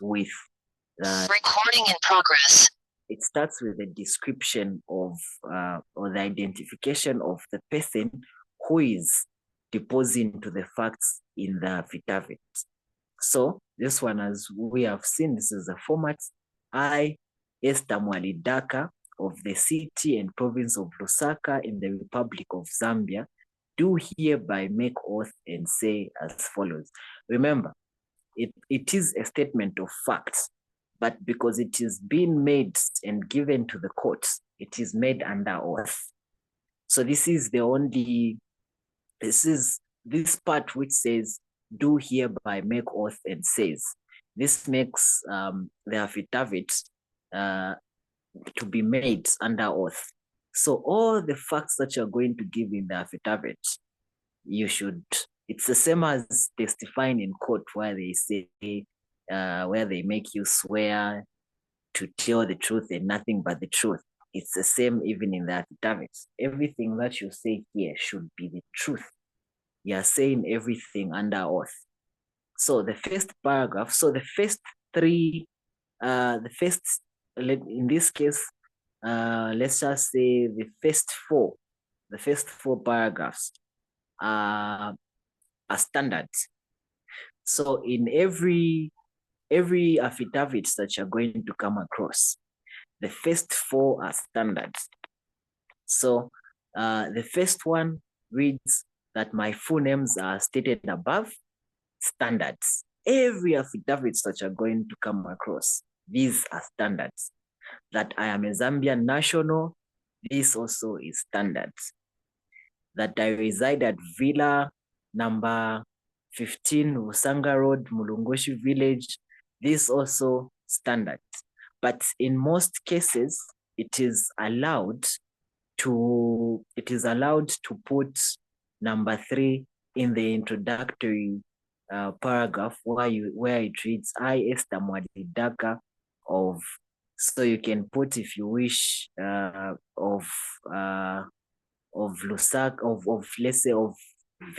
with recording in progress. It starts with the description of or the identification of the person who is deposing to the facts in the affidavit. So this one, as we have seen, this is the format. I, Esther Mwalidaka, of the city and province of Lusaka in the Republic of Zambia, do hereby make oath and say as follows. Remember, it is a statement of facts, but because it is being made and given to the courts, it is made under oath. So this is the only, this part which says, do hereby make oath and says. This makes the affidavit to be made under oath. So all the facts that you're going to give in the affidavit, you should, it's the same as testifying in court where they say, where they make you swear to tell the truth and nothing but the truth. It's the same even in the affidavit. Everything that you say here should be the truth. You are saying everything under oath. So the first paragraph, so the first three, in this case, let's just say the first four paragraphs are standard. So in every affidavit that you're going to come across, the first four are standards. So the first one reads that my full names are stated above, standards. Every affidavit that you're going to come across, these are standards. That I am a Zambian national, this also is standards. That I reside at Villa number 15, Usanga Road, Mulungoshi Village, this also standards. But in most cases, it is allowed to put number 3 in the introductory paragraph where it reads, I, Esther Mwadidaka of, so you can put, if you wish, of Lusaka, of let's say of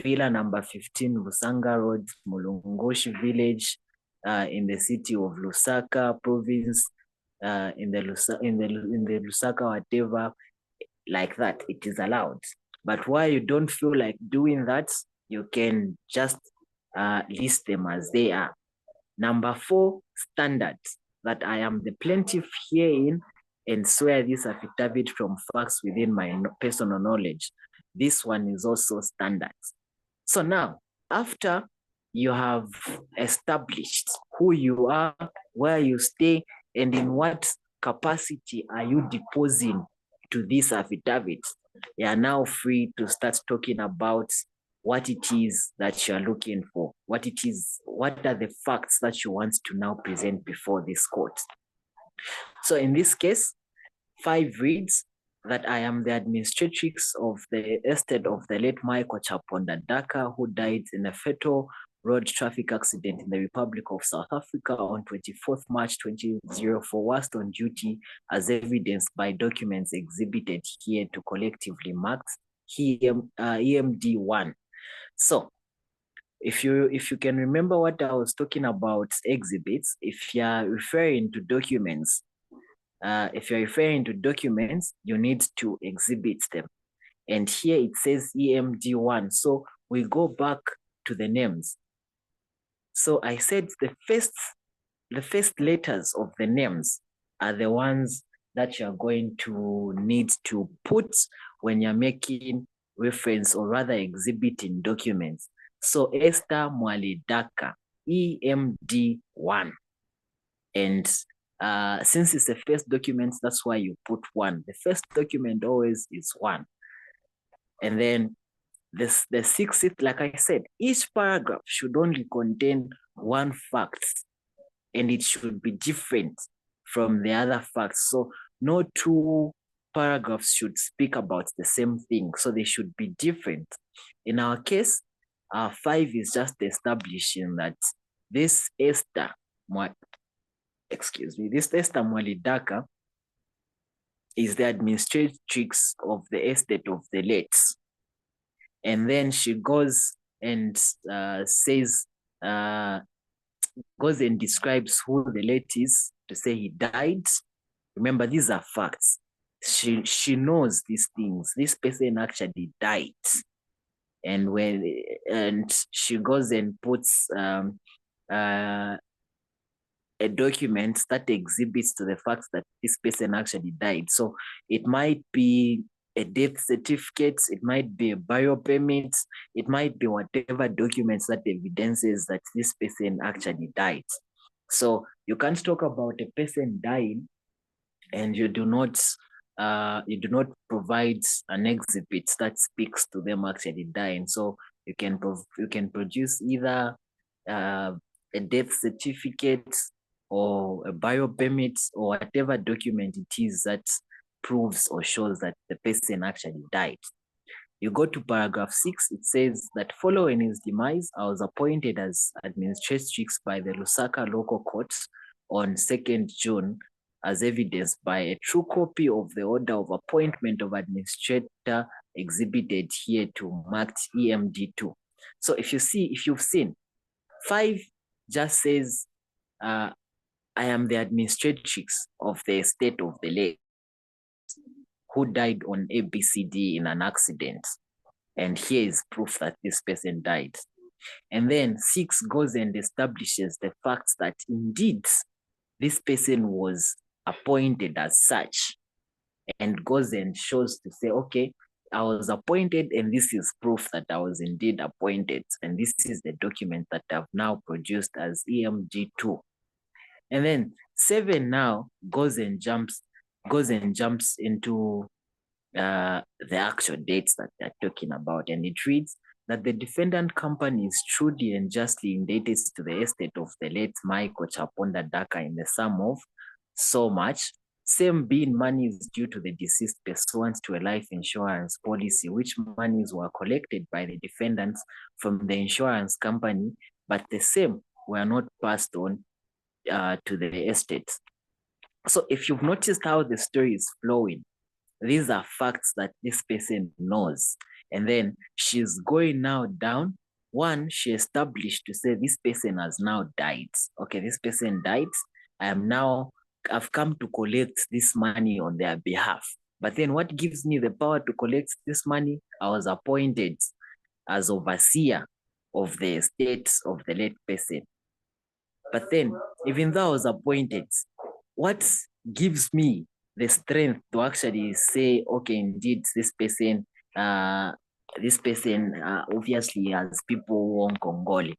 Villa number 15, Lusanga Road, Mulungoshi Village, in the city of Lusaka province, in the Lusaka whatever, like that. It is allowed. But why you don't feel like doing that, you can just list them as they are. Number 4, standards. That I am the plaintiff herein and swear this affidavit from facts within my personal knowledge. This one is also standards. So now, after you have established who you are, where you stay, and in what capacity are you deposing to this affidavit, you are now free to start talking about what it is that you are looking for, what are the facts that you want to now present before this court. So in this case, 5 reads that I am the administratrix of the estate of the late Michael Chaponda Daka, who died in a fatal road traffic accident in the Republic of South Africa on 24th March 2004, whilst on duty as evidenced by documents exhibited here to collectively marked EMD1. So if you can remember what I was talking about exhibits, if you're referring to documents, you need to exhibit them. And here it says EMD1. So we go back to the names. So I said the first letters of the names are the ones that you're going to need to put when you're making reference or rather exhibiting documents. So Esther Mwalidaka, EMD1. And since it's the first document, that's why you put 1. The first document always is 1. And then the 6th, like I said, each paragraph should only contain 1 fact, and it should be different from the other facts. So no 2 paragraphs should speak about the same thing. So they should be different. In our case, 5 is just establishing that this Esther Mwalidaka is the administratrix of the estate of the late. And then she goes and says goes and describes who the late is to say he died. Remember, these are facts. She knows these things. This person actually died. And she goes and puts a document that exhibits to the fact that this person actually died. So it might be a death certificate, it might be a bio permit, it might be whatever documents that evidences that this person actually died. So you can't talk about a person dying and you do not provide an exhibit that speaks to them actually dying. So you can produce either a death certificate or a bio permit or whatever document it is that proves or shows that the person actually died. You go to paragraph 6, it says that following his demise, I was appointed as administratrix by the Lusaka local court on 2nd June as evidenced by a true copy of the order of appointment of administrator exhibited here to marked EMD2. So if you've seen, 5 just says, I am the administratrix of the estate of the late who died on ABCD in an accident. And here is proof that this person died. And then 6 goes and establishes the facts that indeed this person was appointed as such, and goes and shows to say, okay, I was appointed and this is proof that I was indeed appointed. And this is the document that I've now produced as EMG2. And then 7 now goes and jumps into the actual dates that they're talking about. And it reads that the defendant company is truly and justly indebted to the estate of the late Michael Chaponda Daka in the sum of so much, same being monies due to the deceased pursuant to a life insurance policy, which monies were collected by the defendants from the insurance company, but the same were not passed on to the estate. So if you've noticed how the story is flowing, these are facts that this person knows. And then she's going now down. 1, she established to say this person has now died. Okay, this person died. I've come to collect this money on their behalf. But then what gives me the power to collect this money? I was appointed as overseer of the estate of the late person. But then, even though I was appointed, what gives me the strength to actually say, okay, indeed, this person obviously has people who own Congoli.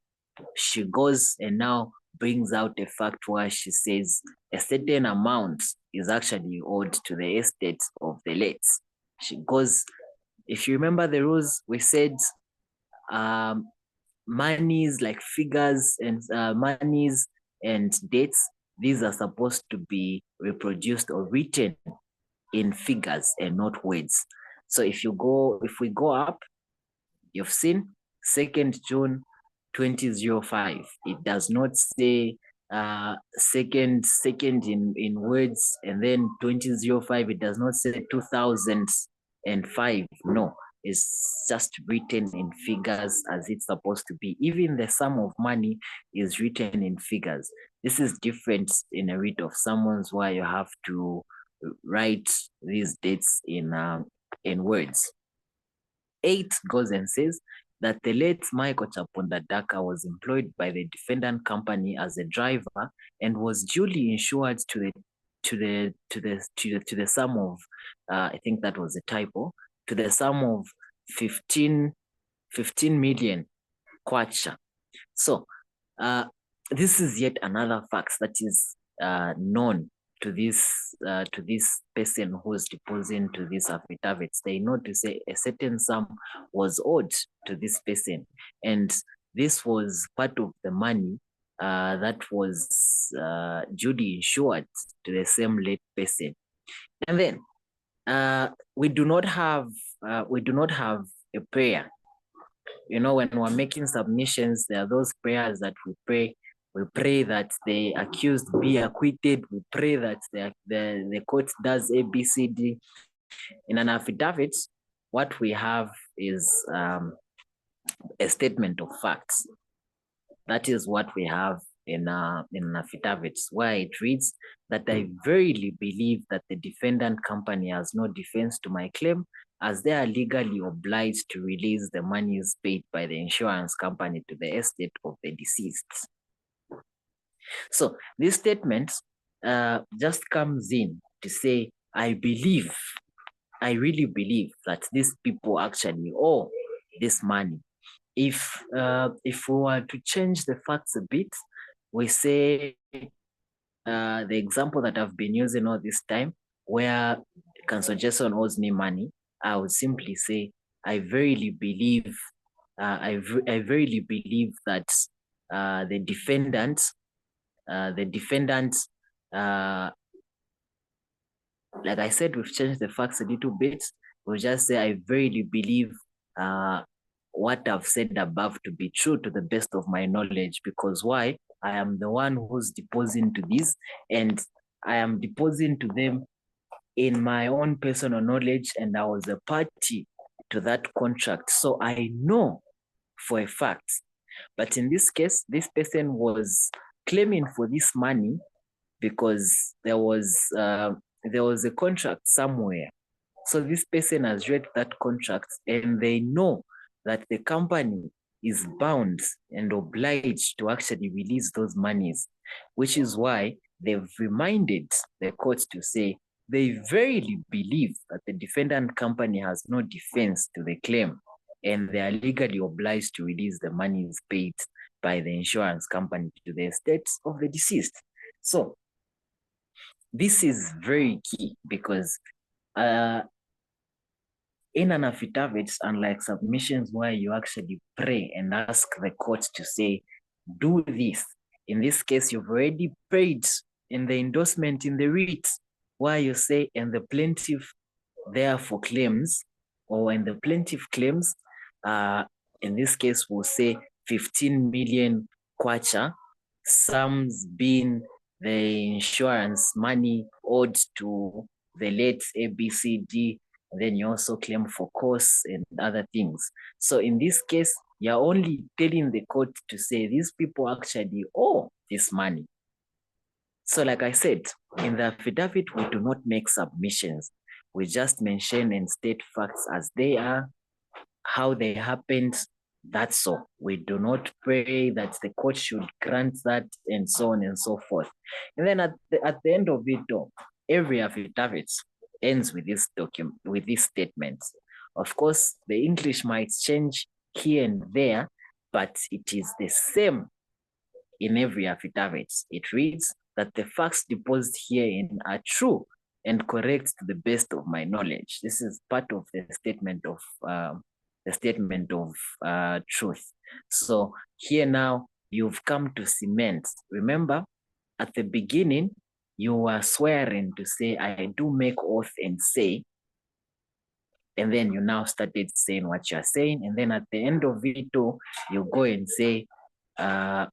She goes and now brings out a fact where she says a certain amount is actually owed to the estate of the late. She goes, if you remember the rules, we said monies like figures and monies and dates, these are supposed to be reproduced or written in figures and not words. So if we go up, you've seen 2nd June 2005. It does not say second in words, and then 2005, it does not say 2005. No, it's just written in figures as it's supposed to be. Even the sum of money is written in figures. This is different in a writ of summons where you have to write these dates in words. 8 goes and says that the late Michael Chaponda Daka was employed by the defendant company as a driver and was duly insured to the sum of I think that was a typo, to the sum of 15 million kwacha. So this is yet another fact that is known to this person who is deposing to these affidavits. They know to say a certain sum was owed to this person, and this was part of the money that was duly insured to the same late person. And then we do not have a prayer. You know, when we're making submissions, there are those prayers that we pray. We pray that the accused be acquitted. We pray that the court does ABCD. In an affidavit, what we have is a statement of facts. That is what we have in an affidavit, where it reads that I verily believe that the defendant company has no defense to my claim, as they are legally obliged to release the monies paid by the insurance company to the estate of the deceased. So this statement just comes in to say, I really believe that these people actually owe this money. If we were to change the facts a bit, we say the example that I've been using all this time, where Counsel Jason owes me money, I would simply say, I verily believe, I verily believe that the defendant, like I said, we've changed the facts a little bit. We'll just say, I verily believe what I've said above to be true to the best of my knowledge, because why? I am the one who's depositing to this, and I am depositing to them in my own personal knowledge, and I was a party to that contract. So I know for a fact. But in this case, this person was claiming for this money because there was a contract somewhere. So this person has read that contract, and they know that the company is bound and obliged to actually release those monies, which is why they've reminded the court to say they verily believe that the defendant company has no defense to the claim, and they are legally obliged to release the monies paid by the insurance company to the estates of the deceased. So this is very key, because in an affidavit, unlike submissions where you actually pray and ask the court to say, do this. In this case, you've already paid in the endorsement in the writ, where you say, and the plaintiff therefore claims, or when the plaintiff claims, in this case, we'll say 15 million kwacha, sums being the insurance money owed to the late ABCD. Then you also claim for costs and other things. So in this case, you're only telling the court to say these people actually owe this money. So like I said, in the affidavit, we do not make submissions. We just mention and state facts as they are, how they happened, that's all. We do not pray that the court should grant that, and so on and so forth. And then at the end of it all, every affidavit ends with this document, with this statement. Of course, the English might change here and there, but it is the same in every affidavit. It reads that the facts deposited herein are true and correct to the best of my knowledge. This is part of the statement of truth. So here now you've come to cement. Remember, at the beginning, you were swearing to say, I do make oath and say, and then you now started saying what you're saying. And then at the end of it, you go and say, I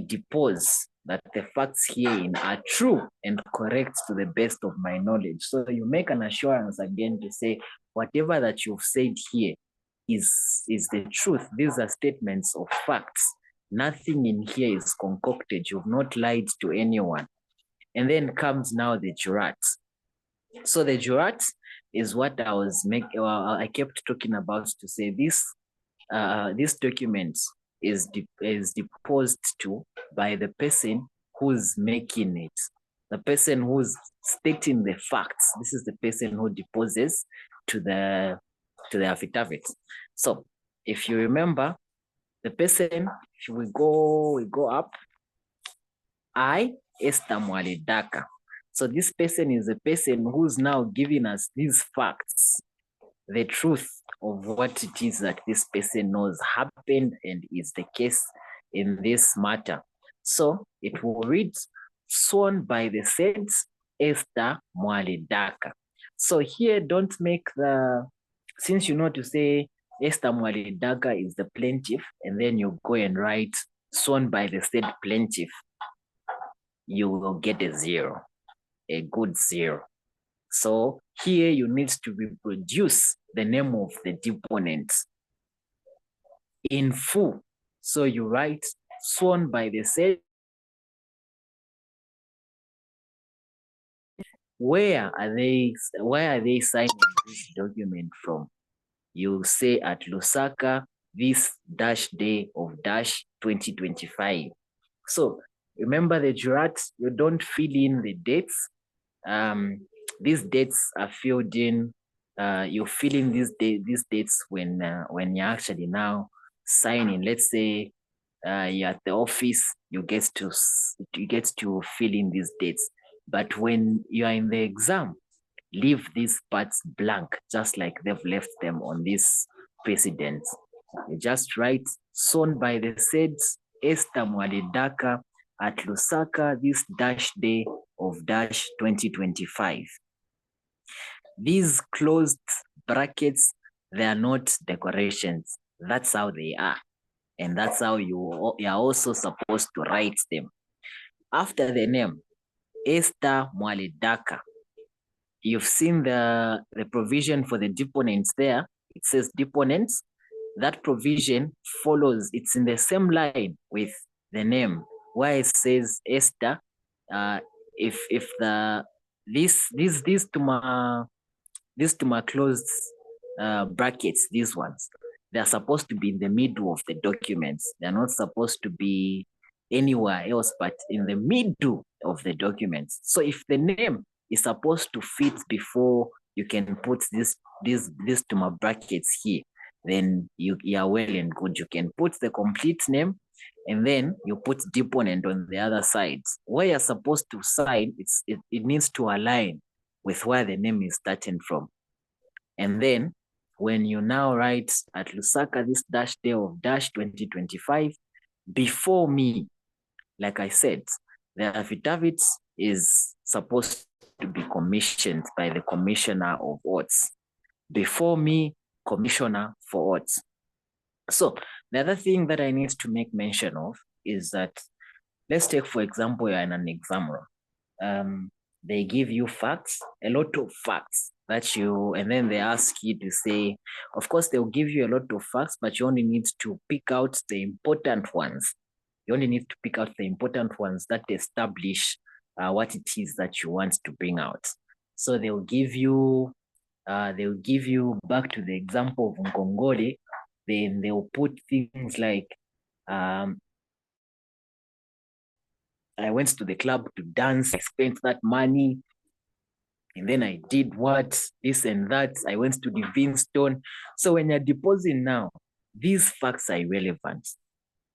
depose that the facts herein are true and correct to the best of my knowledge. So you make an assurance again to say, whatever that you've said here is the truth. These are statements of facts. Nothing in here is concocted. You've not lied to anyone. And then comes now the jurat. So the jurat is what I kept talking about, to say this document is deposed to by the person who's making it, the person who's stating the facts. This is the person who deposes to the affidavit. So if you remember, the person, if we go up, I, Esther Mwalidaka. So this person is a person who's now giving us these facts, the truth of what it is that this person knows happened and is the case in this matter. So it will read, sworn by the said Esther Mwalidaka. So here, don't make since you know to say Esther Mwalidaka is the plaintiff, and then you go and write sworn by the said plaintiff, you will get a zero, a good zero. So here you need to reproduce the name of the deponent in full. So you write sworn by the said. Where are they signing this document from? You say at Lusaka, this dash day of dash 2025. So remember the jurat, you don't fill in the dates. These dates are filled in. You fill in these dates when you're actually now signing. Let's say you're at the office, you get to fill in these dates. But when you are in the exam, leave these parts blank, just like they've left them on this precedent. You just write, sworn by the said Esther Mwadedaka at Lusaka this dash day of dash 2025. These closed brackets, they are not decorations. That's how they are. And that's how you are also supposed to write them. After the name, Esther Mwadedaka, you've seen the provision for the deponents there. It says deponents. That provision follows, it's in the same line with the name where it says Esther. If the these to my closed brackets, these ones, they're supposed to be in the middle of the documents. They're not supposed to be anywhere else but in the middle of the documents. So if the name is supposed to fit before you can put this to my brackets here, then you are well and good. You can put the complete name and then you put deponent on the other side. Where you're supposed to sign, it needs to align with where the name is starting from. And then when you now write at Lusaka this dash day of dash 2025, before me, like I said, the affidavit is supposed to be commissioned by the commissioner of oaths. Before me, commissioner for oaths. So the other thing that I need to make mention of is that, let's take, for example, you're in an exam room. They give you facts, a lot of facts and then they ask you to say, of course, they'll give you a lot of facts, but you only need to pick out the important ones. You only need to pick out the important ones that establish what it is that you want to bring out. So they'll give you back to the example of Nkongole, then they'll put things like, I went to the club to dance, I spent that money, and then I did what, this and that, I went to the Vinstone. So when you're depositing now, these facts are irrelevant.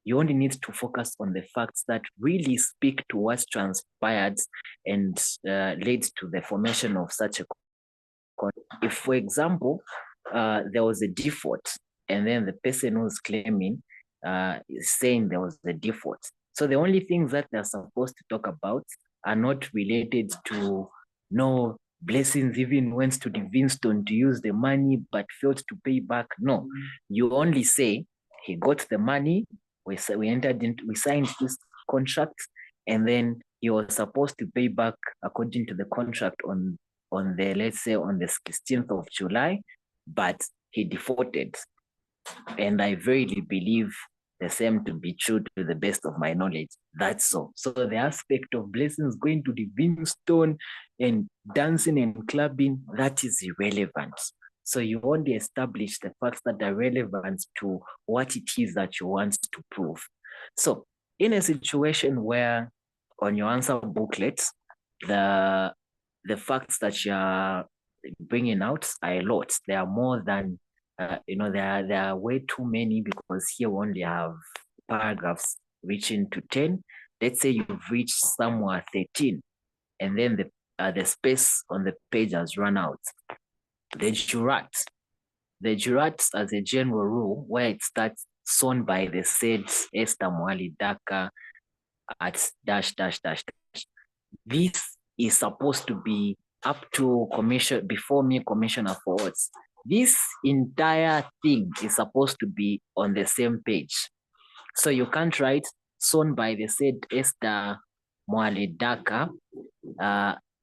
You only need to focus on the facts that really speak to what transpired and led to the formation of such a contract. If, for example, there was a default, and then the person who's claiming is saying there was a default. So the only things that they're supposed to talk about are not related to, no, Blessings even went to the Vinstone to use the money but failed to pay back. No, you only say he got the money, we signed this contract, and then he was supposed to pay back according to the contract on the, let's say, on the 16th of July, but he defaulted. And I verily believe the same to be true to the best of my knowledge. That's so. So the aspect of Blessings going to the Vinstone and dancing and clubbing, that is irrelevant. So you only establish the facts that are relevant to what it is that you want to prove. So in a situation where on your answer booklet, the facts that you're bringing out are a lot. There are more than there are way too many, because here we only have paragraphs reaching to 10. Let's say you've reached somewhere 13, and then the space on the page has run out. The jurat as a general rule, where it starts, sworn by the said Esther Mwadedaka at dash. This is supposed to be up to before me, commissioner for oaths. This entire thing is supposed to be on the same page. So you can't write sworn by the said Esther Mwadedaka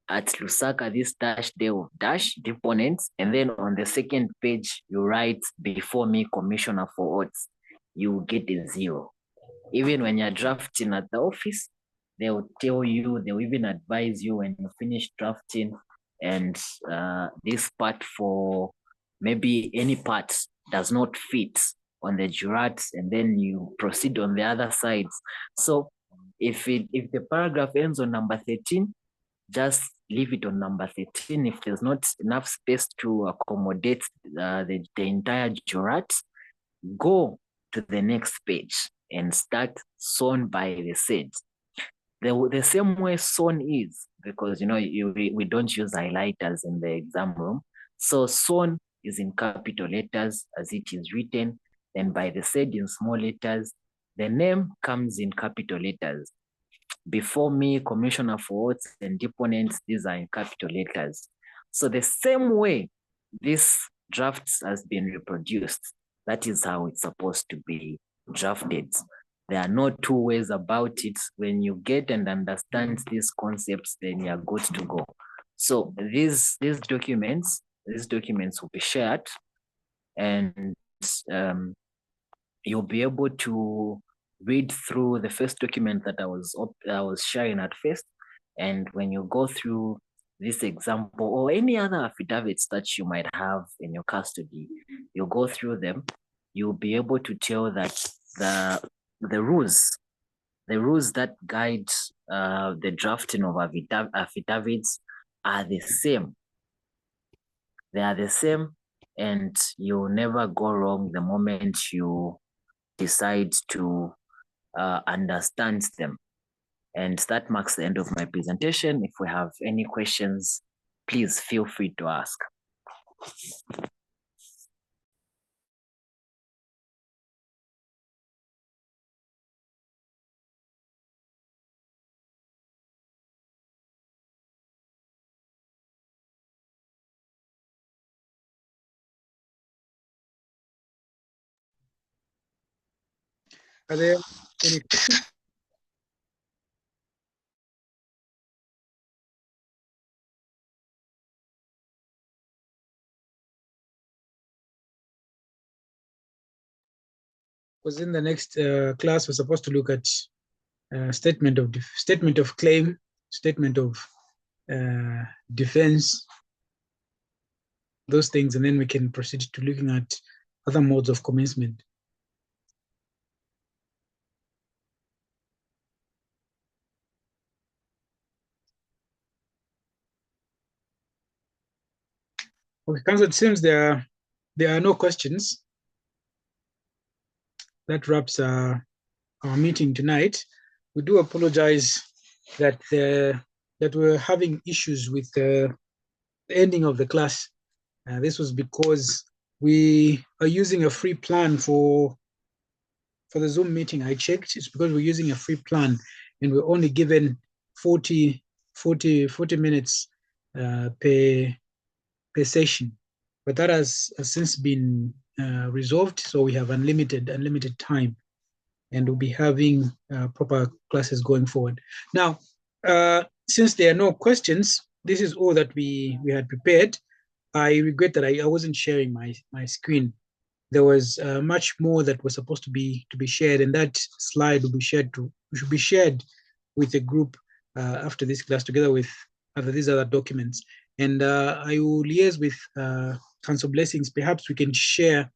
at Lusaka this dash day of dash deponents, and then on the second page you write before me, commissioner for oaths. You get a 0. Even when you're drafting at the office, they'll tell you, they'll even advise you when you finish drafting and this part for maybe any part does not fit on the jurat, and then you proceed on the other sides. So if the paragraph ends on number 13, just leave it on number 13. If there's not enough space to accommodate the entire jurat, go to the next page and start son by the said. The same way son is, because we don't use highlighters in the exam room. So son is in capital letters as it is written, then by the said in small letters. The name comes in capital letters. Before me, Commissioner for Votes and deponents, these are in capital letters. So the same way this draft has been reproduced, that is how it's supposed to be drafted. There are no two ways about it. When you get and understand these concepts, then you're good to go. So these documents will be shared, and you'll be able to read through the first document that I was sharing at first. And when you go through this example or any other affidavits that you might have in your custody, you go through them, you'll be able to tell that the rules that guide the drafting of affidavits are the same. They are the same, and you'll never go wrong the moment you decide to understand them. And that marks the end of my presentation. If we have any questions, please feel free to ask. Are there any questions? Because in the next class, we're supposed to look at statement of claim, statement of defense, those things, and then we can proceed to looking at other modes of commencement. Okay, Council, it seems there are no questions. That wraps our meeting tonight. We do apologize that we're having issues with the ending of the class. This was because we are using a free plan for the Zoom meeting. I checked, it's because we're using a free plan and we're only given 40 minutes per session. But that has since been resolved, so we have unlimited time, and we'll be having proper classes going forward. Now, since there are no questions, this is all that we had prepared. I regret that I wasn't sharing my screen. There was much more that was supposed to be shared, and that slide will be shared should be shared with the group after this class, together with these other documents. And I will liaise with Council Blessings. Perhaps we can share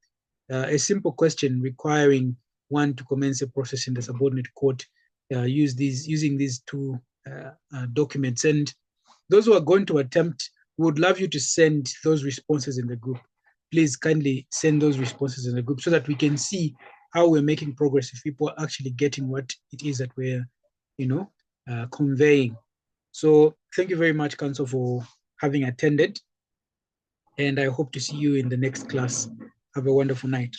a simple question requiring one to commence a process in the subordinate court using these two documents. And those who are going to attempt, we would love you to send those responses in the group. Please kindly send those responses in the group so that we can see how we're making progress, if people are actually getting what it is that we're conveying. So thank you very much, Council, for having attended, and I hope to see you in the next class. Have a wonderful night.